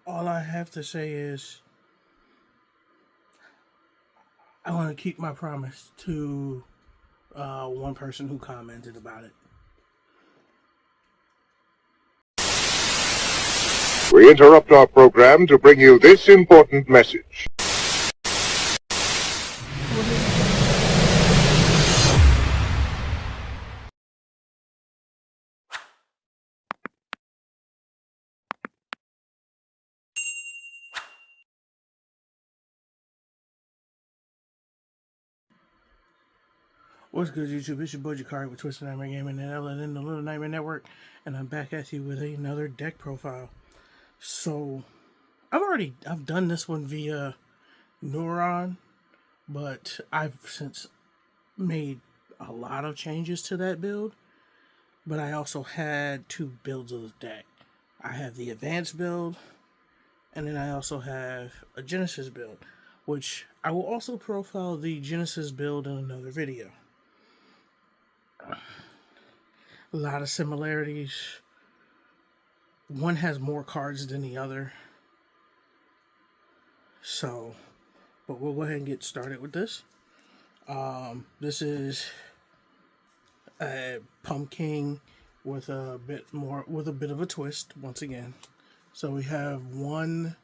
All I have to say is I want to keep my promise to one person who commented about it. We interrupt our program to bring you this important message. What's good, YouTube? It's your boy Jakari with Twisted Nightmare Gaming and Ellen in the Little Nightmare Network, and I'm back at you with another deck profile. So, I've done this one via Neuron, but I've since made a lot of changes to that build. But I also had two builds of the deck. I have the advanced build, and then I also have a Genesis build, which I will also profile the Genesis build in another video. A lot of similarities. One has more cards than the other. So, but we'll go ahead and get started with this. This is a Pumpking with a bit of a twist once again. So we have one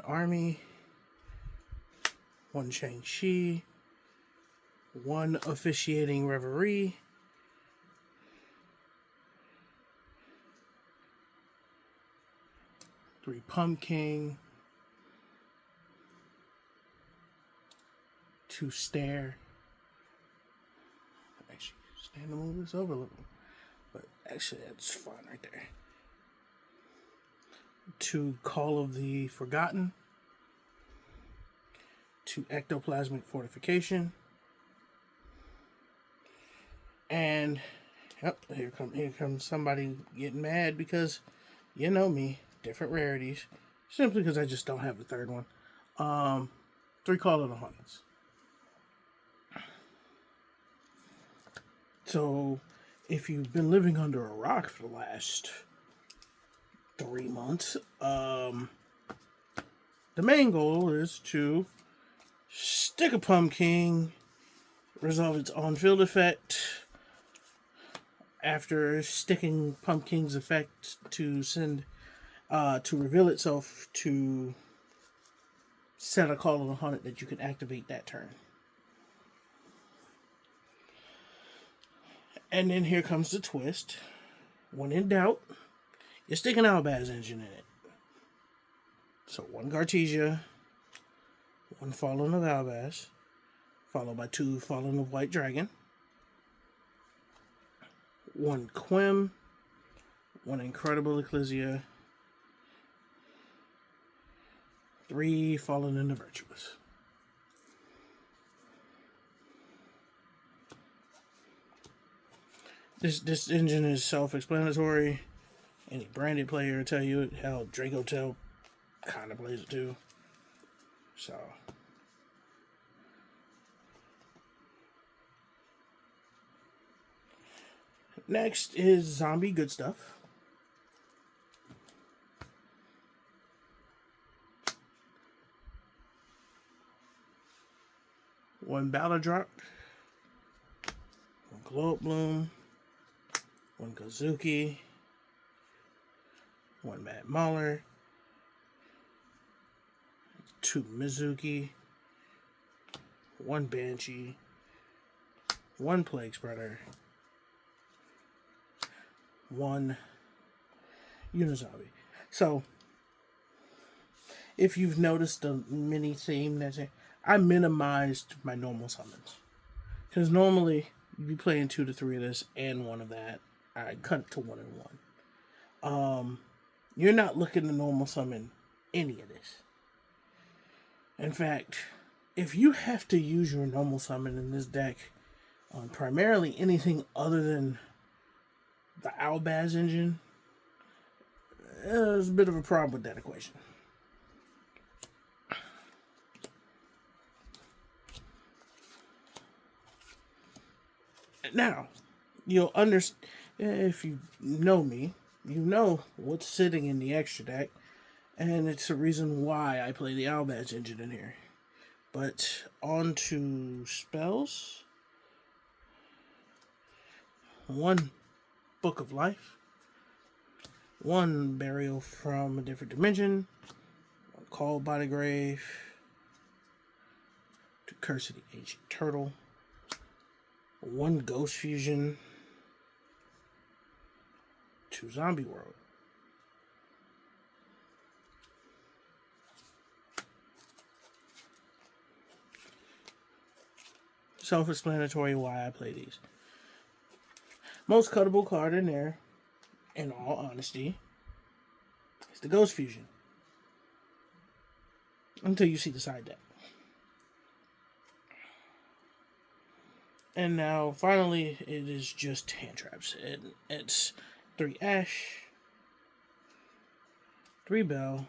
army, one Shang-Chi, one officiating referee, three Pumpking, two stare. Actually, stand to move this over a little, but actually that's fine right there. Two Call of the Forgotten, two Ectoplasmic Fortification, and yep, here comes somebody getting mad because you know me, different rarities, simply because I just don't have the third one. Three Call of the Hunters. So, if you've been living under a rock for the last 3 months, the main goal is to stick a Pumpkin, resolve its on-field effect. After sticking Pumpkin's effect to reveal itself to set a Call of the Hunted that you can activate that turn. And then here comes the twist. When in doubt, you're sticking Albaz engine in it. So one Cartesia, one Fallen of Albaz, followed by two Fallen of White Dragon, one Quim, one Incredible Ecclesia, three Fallen in the Virtuous. This engine is self-explanatory. Any branded player will tell you it. Hell, Draco Tell kind of plays it too. So, next is Zombie Good Stuff. One Ballad Drop, one Glow Up Bloom, one Kazuki, one Mad Mauler, two Mizuki, one Banshee, one Plague Spreader, one Unizombie. So, if you've noticed the mini theme, I minimized my normal summons. Because normally, you'd be playing 2 to 3 of this and 1 of that. I cut it to 1 and 1. You're not looking to normal summon any of this. In fact, if you have to use your normal summon in this deck on primarily anything other than the Albaz engine, there's a bit of a problem with that equation. Now, you'll understand, if you know me, you know what's sitting in the extra deck, and it's the reason why I play the Albaz engine in here. But on to spells. 1 Book of Life. 1 Burial from a Different Dimension. 1 Called by the Grave. 2 Curse of the Ancient Turtle. 1 Ghost Fusion. 2 Zombie World. Self-explanatory why I play these. Most cuttable card in there, in all honesty, is the Ghost Fusion. Until you see the side deck. And now, finally, it is just hand traps. It's 3 Ash, 3 Bell,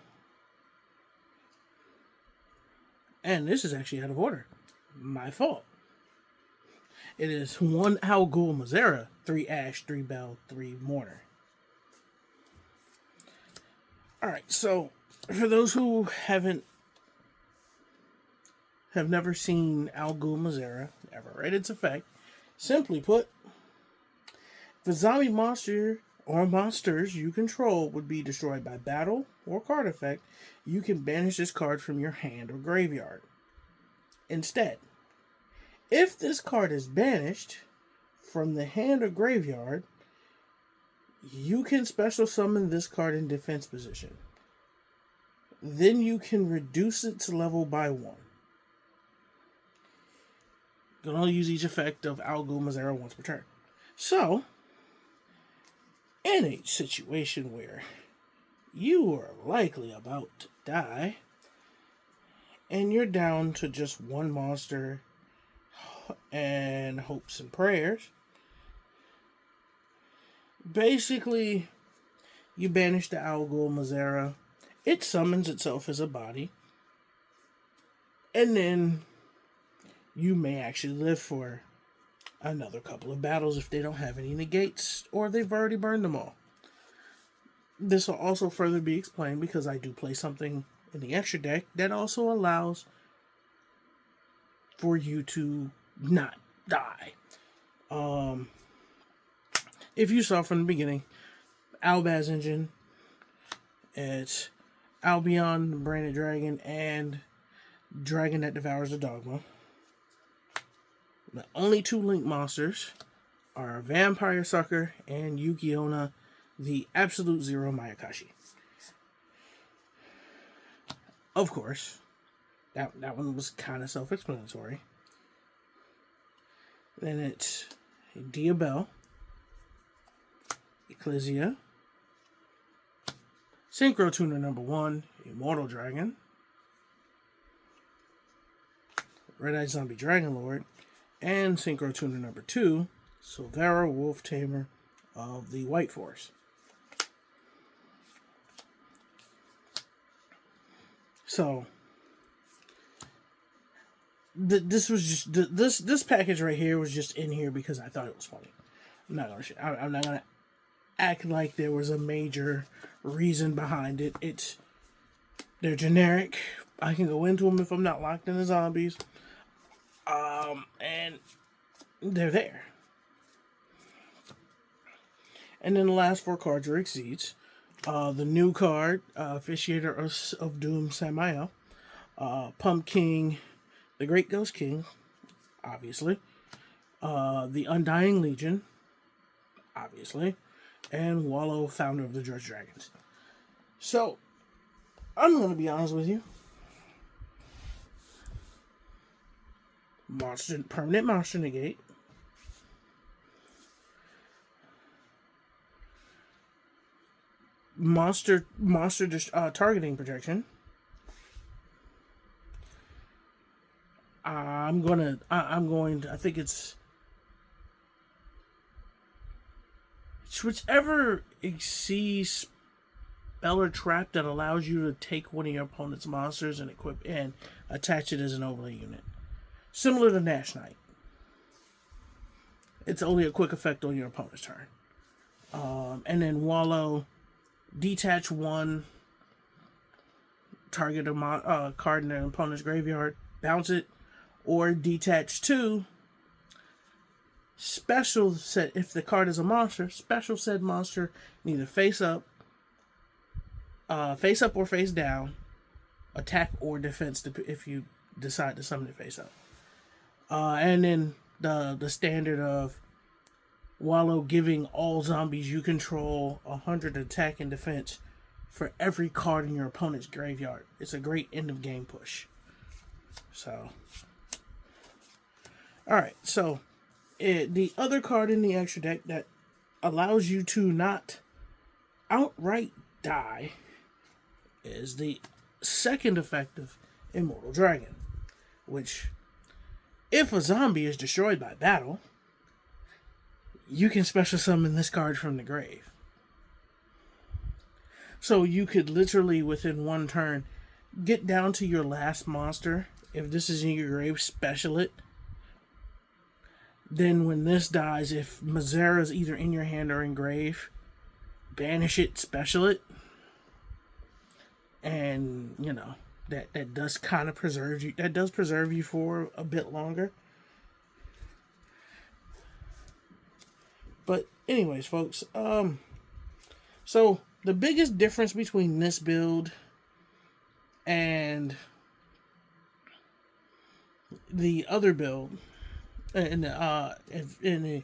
and this is actually out of order. My fault. It is 1 Al Ghul Mazera, 3 Ash, 3 Bell, 3 Mourner. Alright, so for those who have never seen Al Ghul Mazera, ever read its effect, simply put, if a zombie monster or monsters you control would be destroyed by battle or card effect, you can banish this card from your hand or graveyard. Instead, if this card is banished from the hand or graveyard, you can special summon this card in defense position. Then you can reduce its level by 1. You can only use each effect of Al Ghul Mazera once per turn. So, in a situation where you are likely about to die, and you're down to just 1 monster and hopes and prayers, basically, you banish the Al Ghul Mazera. It summons itself as a body, and then you may actually live for another couple of battles if they don't have any negates or they've already burned them all. This will also further be explained because I do play something in the extra deck that also allows for you to not die. If you saw from the beginning, Albaz engine, it's Albion, the Branded Dragon, and Dragon that Devours the Dogma. The only 2 Link monsters are Vampire Sucker and Yukiona, the Absolute Zero Mayakashi. Of course, that one was kind of self-explanatory. Then it's Diabel, Ecclesia, Synchro Tuner number 1, Immortal Dragon, Red-Eyed Zombie Dragon Lord, and Synchro Tuner number 2, Silvera Wolf Tamer of the White Force. So, this was just this package right here was just in here because I thought it was funny. I'm not gonna act like there was a major reason behind it. They're generic. I can go into them if I'm not locked into zombies. And they're there. And then the last 4 cards are Exceeds. The new card, Officiator of Doom Samael. Pumpking, the Great Ghost King, obviously. The Undying Legion, obviously. And Wallow, founder of the Judge Dragons. So, I'm going to be honest with you. Permanent monster negate. Monster targeting protection. I think it's whichever exceeds spell or trap that allows you to take one of your opponent's monsters and equip and attach it as an overlay unit. Similar to Nash Knight. It's only a quick effect on your opponent's turn. And then wallow, detach one, target a card in an opponent's graveyard, bounce it, or detach two, special set, if the card is a monster, special set monster, neither face up or face down, attack or defense if you decide to summon it face up. And then the standard of Wallow giving all zombies you control 100 attack and defense for every card in your opponent's graveyard. It's a great end of game push. So, alright, so the other card in the extra deck that allows you to not outright die is the second effective Immortal Dragon, which, if a zombie is destroyed by battle, you can special summon this card from the grave. So you could literally, within one turn, get down to your last monster. If this is in your grave, special it. Then when this dies, if Mazera's either in your hand or in grave, banish it, special it. And, you know, that does kind of preserve you. That does preserve you for a bit longer. But anyways, folks, so the biggest difference between this build and the other build, in the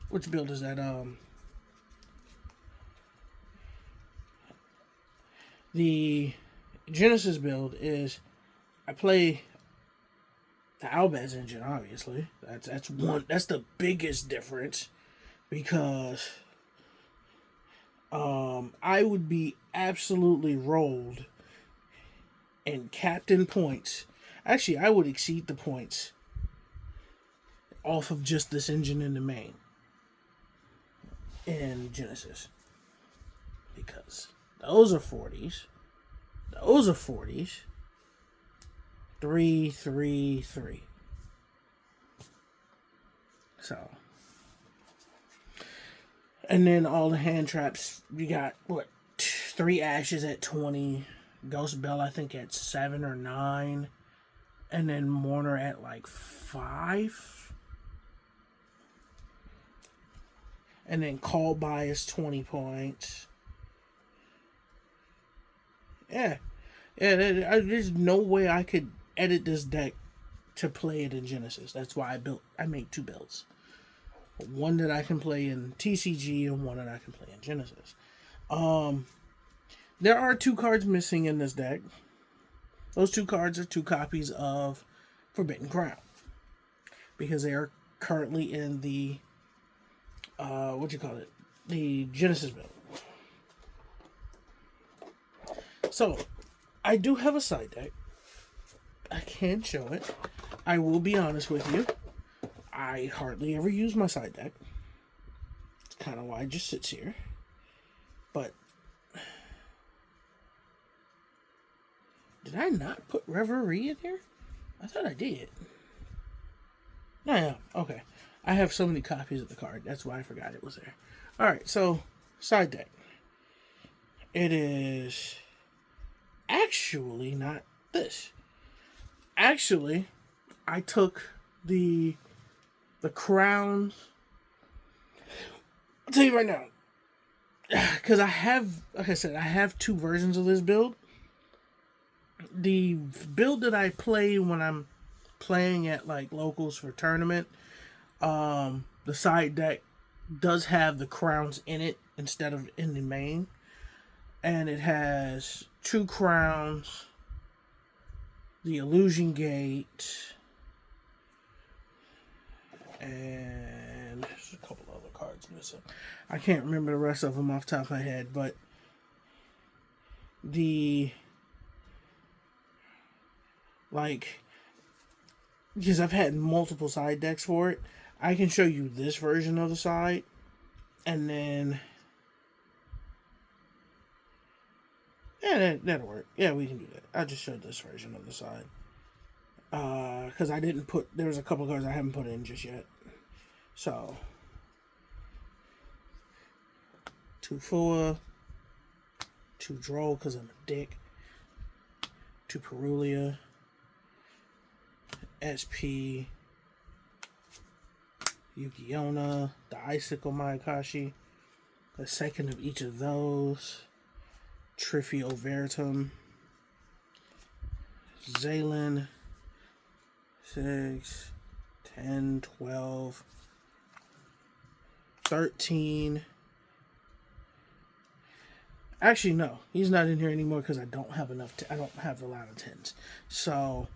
which build is that? The Genesis build is I play the Albaz engine. Obviously, that's one. That's the biggest difference. Because I would be absolutely rolled in captain points. Actually, I would exceed the points off of just this engine in the main in Genesis. Because those are 40s. Those are 40s. 3, 3, 3. So... And then all the hand traps, you got, 3 Ashes at 20, Ghost Bell, I think, at 7 or 9, and then Mourner at, 5. And then Call By is 20 points. Yeah, there's no way I could edit this deck to play it in Genesis. That's why I made 2 builds. One that I can play in TCG and one that I can play in Genesis. There are 2 cards missing in this deck. Those 2 cards are 2 copies of Forbidden Crown. Because they are currently in the, the Genesis build. So, I do have a side deck. I can show it. I will be honest with you. I hardly ever use my side deck. It's kind of why it just sits here. But did I not put Reverie in here? I thought I did. No, yeah, okay. I have so many copies of the card. That's why I forgot it was there. Alright, so side deck. It is actually not this. Actually, I took the crowns. I'll tell you right now, because I have, like I said, I have 2 versions of this build. The build that I play when I'm playing at locals for tournament, the side deck does have the crowns in it instead of in the main, and it has 2 crowns, the Illusion Gate, and there's a couple other cards missing. I can't remember the rest of them off the top of my head, but because I've had multiple side decks for it, I can show you this version of the side, and then that'll work. Yeah, we can do that. I just showed this version of the side. Because I didn't there was a couple cards I haven't put in just yet. So, 2 Fua, 2 Droll because I'm a dick, 2 Perulia, SP, Yukiona, the Icicle Mayakashi, a second of each of those, Trifio Veritum, Zaylin, 6, 10, 12, 13. Actually, no, he's not in here anymore because I don't have enough. I don't have a lot of 10s. So,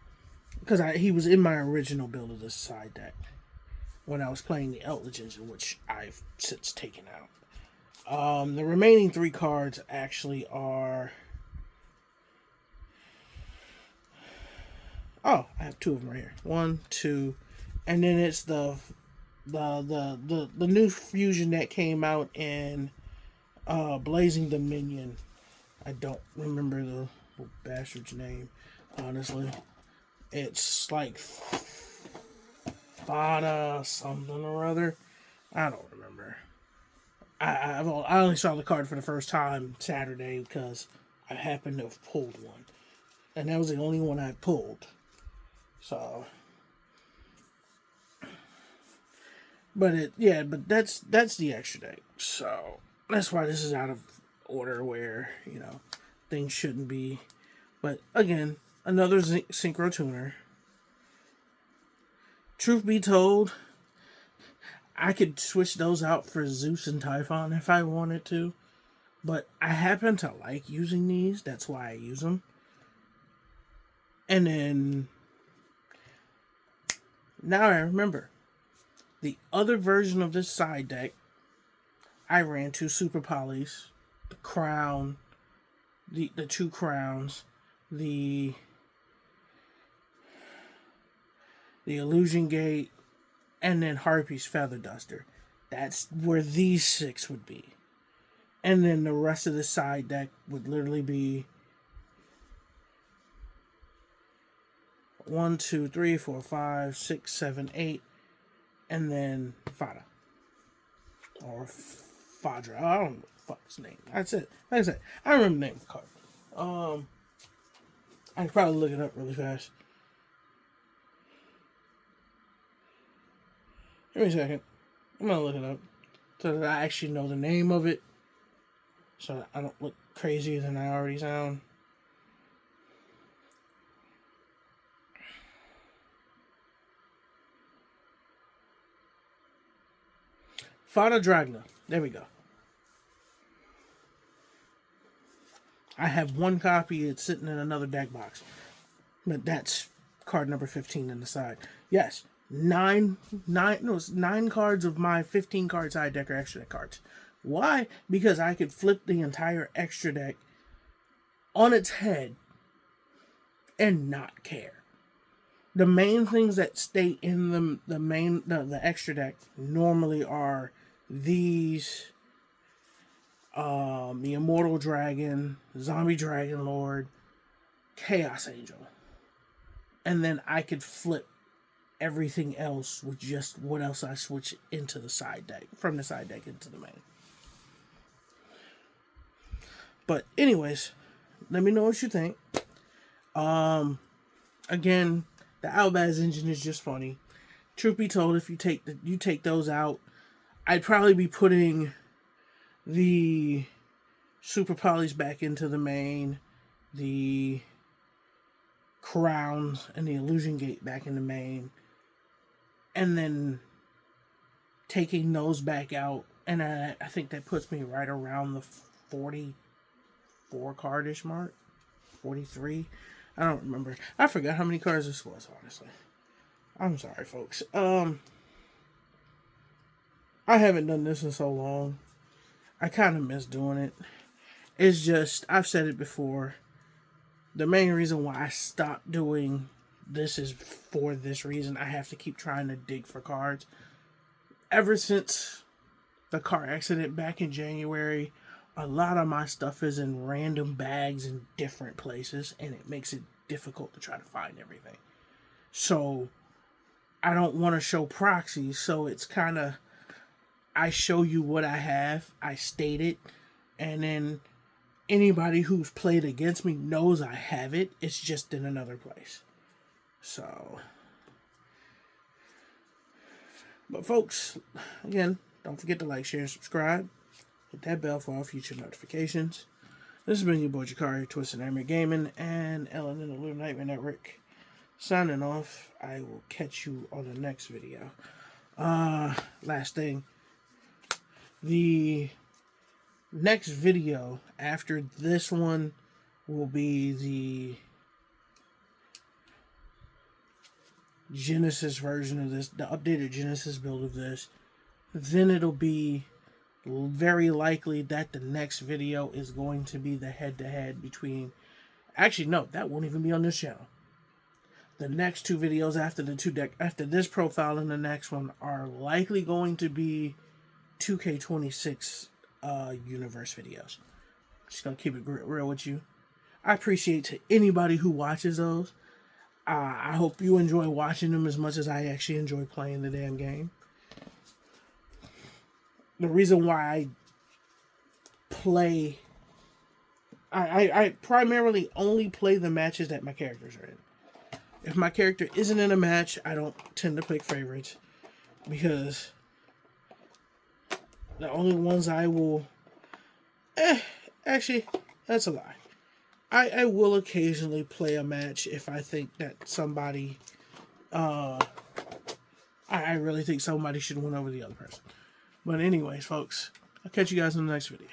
because he was in my original build of this side deck when I was playing the Eldritch Engine, which I've since taken out. The remaining 3 cards actually are. Oh, I have 2 of them right here. 1, 2, and then it's the new fusion that came out in Blazing Dominion. I don't remember the bastard's name, honestly. It's like Fada something or other. I don't remember. I only saw the card for the first time Saturday because I happened to have pulled one, and that was the only one I pulled. So, but that's the extra deck. So that's why this is out of order where things shouldn't be. But again, another synchro tuner. Truth be told, I could switch those out for Zeus and Typhon if I wanted to, but I happen to like using these. That's why I use them. And then now I remember the other version of this side deck. I ran 2 Super Polys, the Crown, the 2 Crowns, the Illusion Gate, and then Harpy's Feather Duster. That's where these 6 would be. And then the rest of the side deck would literally be 1, 2, 3, 4, 5, 6, 7, 8, and then Fada. Or Fadra. I don't know the fuck's name. That's it. Like I said, I remember the name of the card. I could probably look it up really fast. Give me a second. I'm gonna look it up so that I actually know the name of it, so that I don't look crazier than I already sound. Fada Dragna. There we go. I have 1 copy. It's sitting in another deck box. But that's card number 15 in the side. Yes, 9 cards of my 15 card side deck are extra deck cards. Why? Because I could flip the entire extra deck on its head and not care. The main things that stay in the extra deck normally are these, the Immortal Dragon, Zombie Dragon Lord, Chaos Angel. And then I could flip everything else with just what else I switch into the side deck, from the side deck into the main. But anyways, let me know what you think. Again, the Albaz engine is just funny. Truth be told, if you take those out, I'd probably be putting the Super Polys back into the main, the Crowns and the Illusion Gate back in the main, and then taking those back out, and I think that puts me right around the 44 cardish mark, 43. I don't remember. I forgot how many cards this was, honestly. I'm sorry, folks. I haven't done this in so long. I kind of miss doing it. It's just, I've said it before. The main reason why I stopped doing this is for this reason. I have to keep trying to dig for cards. Ever since the car accident back in January, a lot of my stuff is in random bags in different places, and it makes it difficult to try to find everything. So I don't want to show proxies, so it's kind of, I show you what I have, I state it, And then anybody who's played against me knows I have it. It's just in another place. So, but folks, again, don't forget to like, share, and subscribe. Hit that bell for all future notifications. This has been your boy Jakari, Twisted Nightmare Gaming, and Ellen in the Little Nightmare Network. Signing off. I will catch you on the next video. Last thing. The next video after this one will be the Genesis version of this, the updated Genesis build of this. Then it'll be very likely that the next video is going to be the head-to-head between... Actually, no, that won't even be on this channel. The next two videos after this profile and the next one are likely going to be 2K26 universe videos. Just gonna keep it real with you. I appreciate to anybody who watches those. I hope you enjoy watching them as much as I actually enjoy playing the damn game. The reason why I play... I primarily only play the matches that my characters are in. If my character isn't in a match, I don't tend to pick favorites. Because the only ones I will... actually, that's a lie. I will occasionally play a match if I think that somebody... I really think somebody should win over the other person. But anyways, folks, I'll catch you guys in the next video.